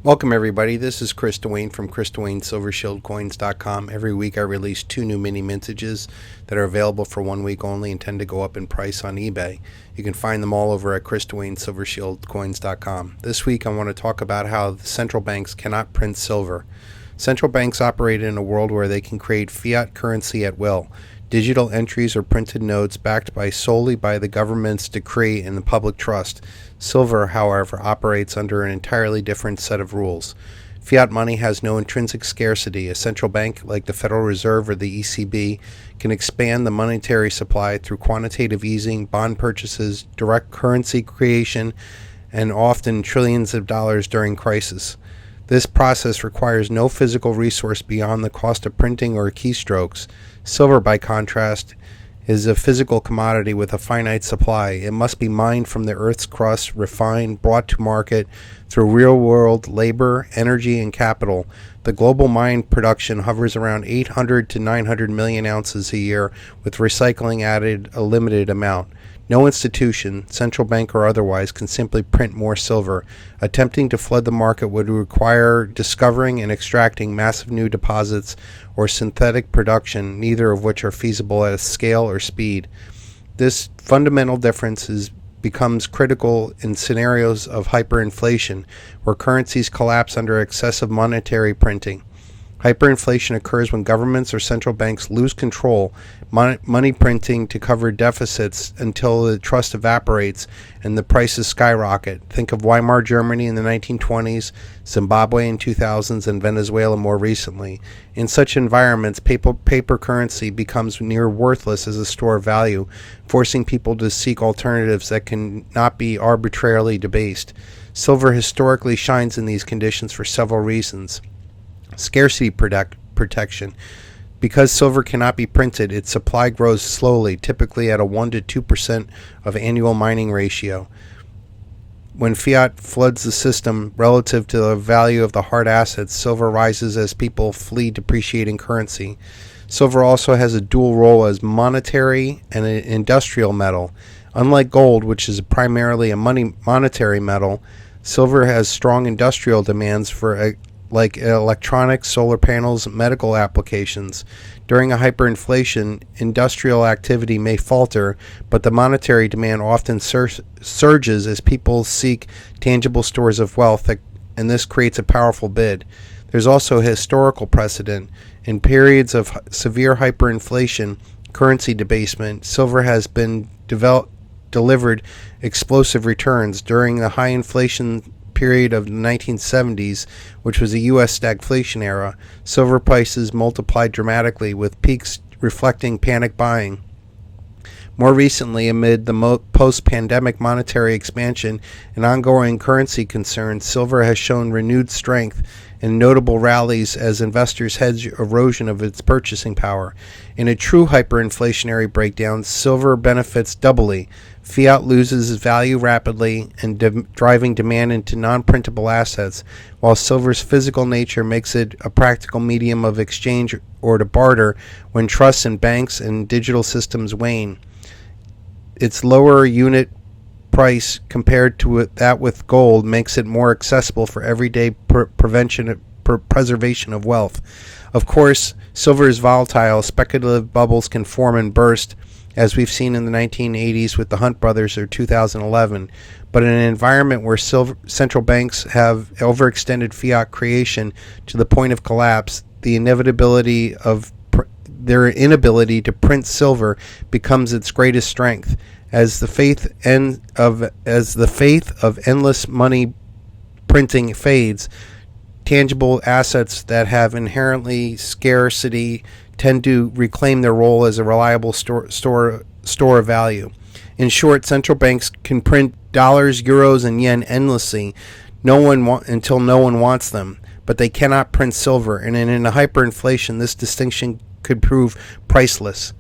Welcome everybody, this is Chris Dwayne from ChrisDwayneSilverShieldCoins.com. Every week I release 2 new mini mintages that are available for 1 week only and tend to go up in price on eBay. You can find them all over at ChrisDwayneSilverShieldCoins.com. This week I want to talk about how the central banks cannot print silver. Central banks operate in a world where they can create fiat currency at will. Digital entries or printed notes backed solely by the government's decree and the public trust. Silver, however, operates under an entirely different set of rules. Fiat money has no intrinsic scarcity. A central bank, like the Federal Reserve or the ECB, can expand the monetary supply through quantitative easing, bond purchases, direct currency creation, and often trillions of dollars during crisis. This process requires no physical resource beyond the cost of printing or keystrokes. Silver, by contrast, is a physical commodity with a finite supply. It must be mined from the Earth's crust, refined, brought to market through real-world labor, energy, and capital. The global mine production hovers around 800 to 900 million ounces a year, with recycling added a limited amount. No institution, central bank or otherwise, can simply print more silver. Attempting to flood the market would require discovering and extracting massive new deposits or synthetic production, neither of which are feasible at a scale or speed. This fundamental difference becomes critical in scenarios of hyperinflation, where currencies collapse under excessive monetary printing. Hyperinflation occurs when governments or central banks lose control, money printing to cover deficits until the trust evaporates and the prices skyrocket. Think of Weimar Germany in the 1920s, Zimbabwe in 2000s, and Venezuela more recently. In such environments, paper currency becomes near worthless as a store of value, forcing people to seek alternatives that can not be arbitrarily debased. Silver historically shines in these conditions for several reasons. Scarcity protection. Because silver cannot be printed, its supply grows slowly, typically at a 1 to 2% of annual mining ratio. When fiat floods the system relative to the value of the hard assets, silver rises as people flee depreciating currency. Silver also has a dual role as monetary and an industrial metal. Unlike gold, which is primarily a monetary metal, silver has strong industrial demands for like electronics, solar panels, medical applications. During a hyperinflation, industrial activity may falter, but the monetary demand often surges as people seek tangible stores of wealth, and this creates a powerful bid. There's also a historical precedent. In periods of severe hyperinflation, currency debasement, silver has been delivered explosive returns. During the high inflation period of the 1970s, which was a U.S. stagflation era, silver prices multiplied dramatically, with peaks reflecting panic buying. More recently, amid the post-pandemic monetary expansion and ongoing currency concerns, silver has shown renewed strength and notable rallies as investors hedge erosion of its purchasing power. In a true hyperinflationary breakdown, silver benefits doubly. Fiat loses value rapidly and driving demand into non-printable assets, while silver's physical nature makes it a practical medium of exchange or to barter when trust in banks and digital systems wane. Its lower unit price compared to that with gold makes it more accessible for everyday preservation of wealth. Of course, silver is volatile. Speculative bubbles can form and burst, as we've seen in the 1980s with the Hunt brothers or 2011. But in an environment where central banks have overextended fiat creation to the point of collapse, the inevitability of their inability to print silver becomes its greatest strength. As the faith of endless money printing fades, tangible assets that have inherently scarcity tend to reclaim their role as a reliable store of value. In short, central banks can print dollars, euros, and yen endlessly, until no one wants them, but they cannot print silver. And in a hyperinflation, this distinction could prove priceless.